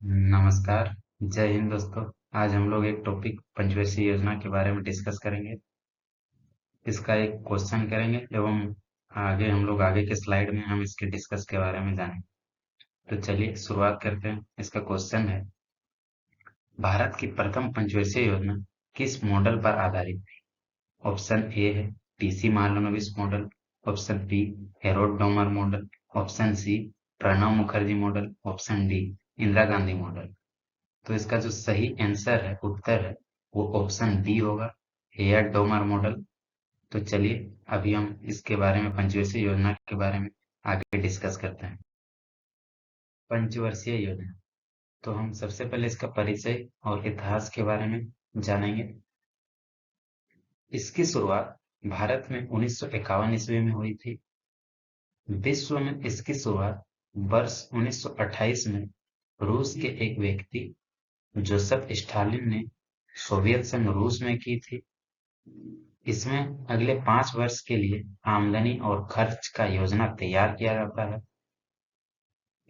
नमस्कार। जय हिंद दोस्तों। आज हम लोग एक टॉपिक पंचवर्षीय योजना के बारे में डिस्कस करेंगे। इसका एक क्वेश्चन करेंगे एवं आगे के स्लाइड में हम इसके डिस्कस के बारे में जानेंगे। तो चलिए शुरुआत करते हैं। इसका क्वेश्चन है, भारत की प्रथम पंचवर्षीय योजना किस मॉडल पर आधारित थी? ऑप्शन ए है TC Mahalanobis model, option B Harrod Domar model, option C Pranab Mukherjee model, option D Indira Gandhi model. तो इसका जो सही आंसर है, उत्तर है, वो ऑप्शन डी होगा, हेयर डोमर मॉडल। तो चलिए अभी हम इसके बारे में, पंचवर्षीय योजना के बारे में आगे डिस्कस करते हैं। पंचवर्षीय योजना, तो हम सबसे पहले इसका परिचय और इतिहास के बारे में जानेंगे। इसकी शुरुआत भारत में 1951 ईस्वी में हुई थी। विश्व में इसकी शुरुआत वर्ष 1928 में रूस के एक व्यक्ति जोसेफ स्टालिन ने सोवियत संघ रूस में की थी। इसमें अगले 5 वर्ष के लिए आमदनी और खर्च का योजना तैयार किया जाता है।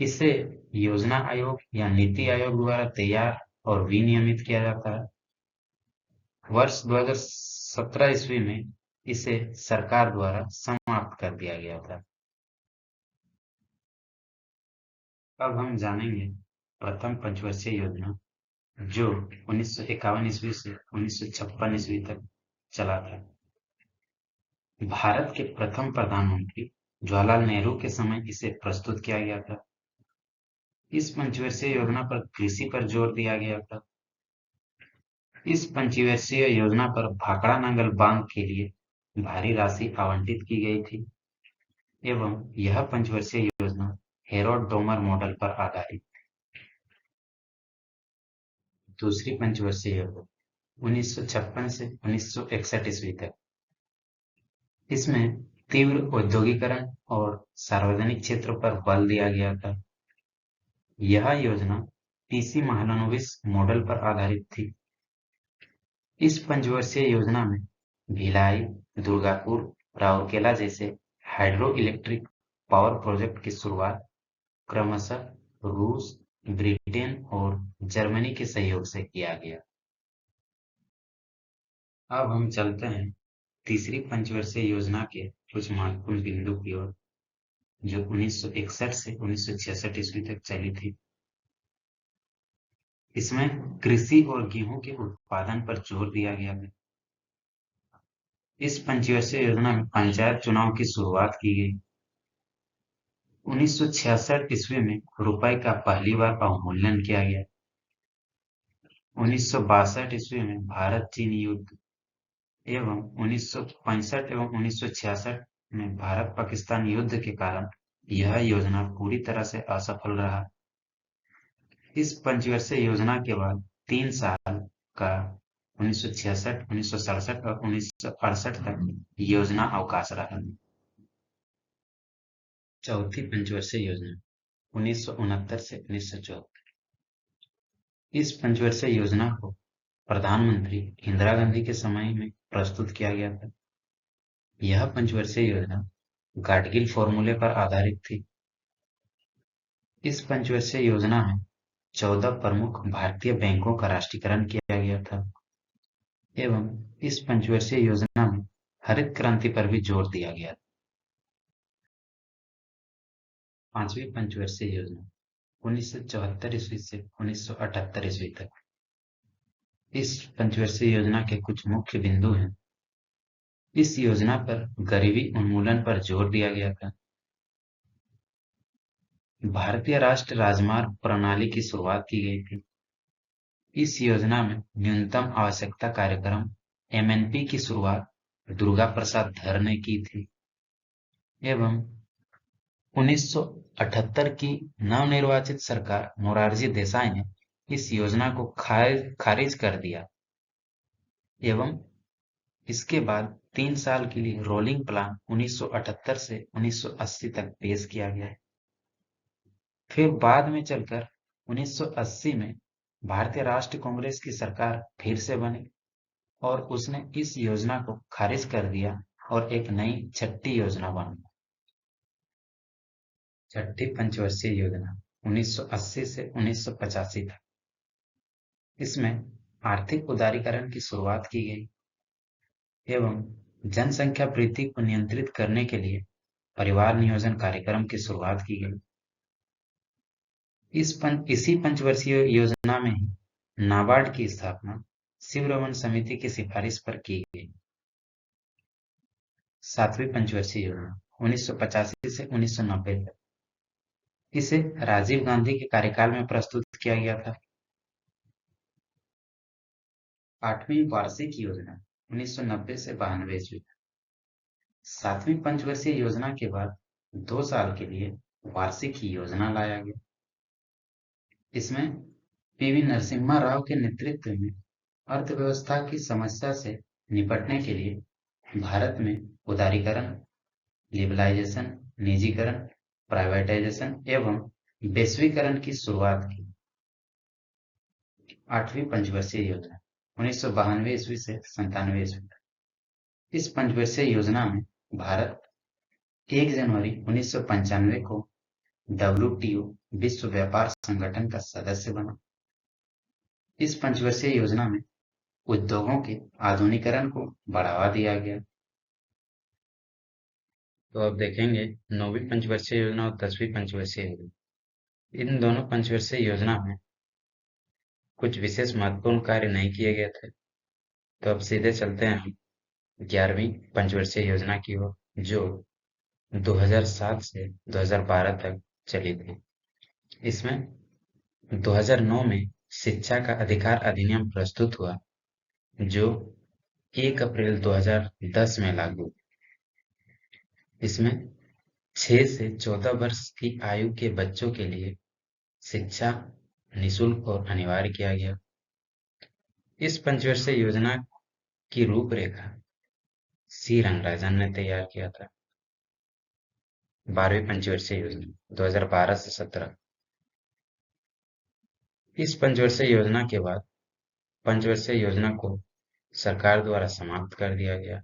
इसे योजना आयोग या नीति आयोग द्वारा तैयार और विनियमित किया जाता है। वर्ष 2017 ईस्वी में इसे सरकार द्वारा समाप्त कर दिया गया था। अब हम जानेंगे प्रथम पंचवर्षीय योजना, जो 1951 ईस्वी से 1956 ईस्वी तक चला था। भारत के प्रथम प्रधानमंत्री जवाहरलाल नेहरू के समय इसे प्रस्तुत किया गया था। इस पंचवर्षीय योजना पर कृषि पर जोर दिया गया था। इस पंचवर्षीय योजना पर भाखड़ा नांगल बांध के लिए भारी राशि आवंटित की गई थी एवं यह पंचवर्षीय योजना हेरोल्ड डोमर मॉडल पर आधारित। दूसरी पंचवर्षीय योजना 1956 से 1961 ईस्वी तक। इसमें तीव्र औद्योगिकरण और सार्वजनिक क्षेत्र पर बल दिया गया था। यह योजना टीसी महालनोबिस मॉडल पर आधारित थी। इस पंचवर्षीय योजना में भिलाई, दुर्गापुर, राउरकेला जैसे हाइड्रो इलेक्ट्रिक पावर प्रोजेक्ट की शुरुआत क्रमशः रूस, ब्रिटेन और जर्मनी के सहयोग से किया गया। अब हम चलते हैं तीसरी पंचवर्षीय योजना के कुछ महत्वपूर्ण बिंदु की ओर, जो 1961 से 1966 ईस्वी तक चली थी। इसमें कृषि और गेहूं के उत्पादन पर जोर दिया गया है। इस पंचवर्षीय योजना में पंचायत चुनाव की शुरुआत की गई। 1966 ईस्वी में रुपए का पहली बार अवमूल्यन किया गया। 1962 ईस्वी में भारत चीन युद्ध एवं 1965 एवं 1966 में भारत पाकिस्तान युद्ध के कारण यह योजना पूरी तरह से असफल रहा। इस पंचवर्षीय योजना के बाद 3 साल का 1966, 1967 और 1968 तक योजना अवकाश रहा। चौथी पंचवर्षीय योजना 1969 से 1974। इस पंचवर्षीय योजना को प्रधानमंत्री इंदिरा गांधी के समय में प्रस्तुत किया गया था। यह पंचवर्षीय योजना गाडगिल फॉर्मूले पर आधारित थी। इस पंचवर्षीय योजना में 14 प्रमुख भारतीय बैंकों का राष्ट्रीयकरण किया गया था एवं इस पंचवर्षीय योजना में हरित क्रांति पर भी जोर दिया गया। पांचवी पंचवर्षीय योजना 1974 ईस्वी से 1978 ईस्वी तक। इस पंचवर्षीय योजना के कुछ मुख्य बिंदु हैं। इस योजना पर गरीबी उन्मूलन पर जोर दिया गया था। भारतीय राष्ट्रीय राजमार्ग प्रणाली की शुरुआत की गई थी। इस योजना में न्यूनतम आवश्यकता कार्यक्रम एमएनपी की शुरुआत दुर्गा प्रसाद धर ने की थी एवं 1978 की नवनिर्वाचित सरकार मोरारजी देसाई ने इस योजना को खारिज कर दिया एवं इसके बाद 3 साल के लिए रोलिंग प्लान 1978 से 1980 तक पेश किया गया है। फिर बाद में चलकर 1980 में भारतीय राष्ट्रीय कांग्रेस की सरकार फिर से बनी और उसने इस योजना को खारिज कर दिया और एक नई छठी योजना बनी। छठी पंचवर्षीय योजना 1980 से 1985 तक। इसमें आर्थिक उदारीकरण की शुरुआत की गई एवं जनसंख्या वृद्धि को नियंत्रित करने के लिए परिवार नियोजन कार्यक्रम की शुरुआत की गई। इसी पंचवर्षीय योजना में ही नाबार्ड की स्थापना शिवरमन समिति की सिफारिश पर की गई। 7वीं पंचवर्षीय योजना 1985 से 1990 तक। इसे राजीव गांधी के कार्यकाल में प्रस्तुत किया गया था। 8वीं वार्षिक योजना 1990 से 92 ईस्वी। 7वीं पंचवर्षीय योजना के बाद 2 साल के लिए वार्षिक योजना लाया गया। इसमें पीवी नरसिम्हा राव के नेतृत्व में अर्थव्यवस्था की समस्या से निपटने के लिए भारत में उदारीकरण, लिबरलाइजेशन, निजीकरण, प्राइवेटाइजेशन एवं वैश्वीकरण की शुरुआत की। 8वीं पंचवर्षीय योजना 1992 ईस्वी से 97 ईस्वी तक। इस पंचवर्षीय योजना में भारत 1 जनवरी 1995 को WTO विश्व व्यापार संगठन का सदस्य बना। इस पंचवर्षीय योजना में उद्योगों के आधुनिकीकरण को बढ़ावा दिया गया। तो अब देखेंगे 9वीं पंचवर्षीय योजना और 10वीं पंचवर्षीय योजना। इन दोनों पंचवर्षीय योजना में कुछ विशेष महत्वपूर्ण कार्य नहीं किए गए थे। तो अब सीधे चलते हैं हम 11वीं पंचवर्षीय योजना की ओर, जो 2007 से 2012 तक चली थी। इसमें 2009 में शिक्षा का अधिकार अधिनियम प्रस्तुत हुआ, जो 1 अप्रैल 2010 में लागू। इसमें 6 से 14 वर्ष की आयु के बच्चों के लिए शिक्षा निःशुल्क और अनिवार्य किया गया। इस पंचवर्षीय योजना की रूपरेखा सी रंगराजन ने तैयार किया था। 12वीं पंचवर्षीय योजना 2012 से 17। इस पंचवर्षीय योजना के बाद पंचवर्षीय योजना को सरकार द्वारा समाप्त कर दिया गया।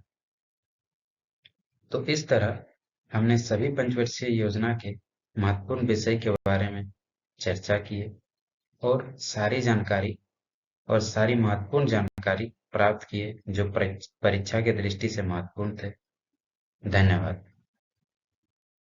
तो इस तरह हमने सभी पंचवर्षीय योजना के महत्वपूर्ण विषय के बारे में चर्चा की है और सारी जानकारी और सारी महत्वपूर्ण जानकारी प्राप्त की है, जो परीक्षा की दृष्टि से महत्वपूर्ण थे। धन्यवाद।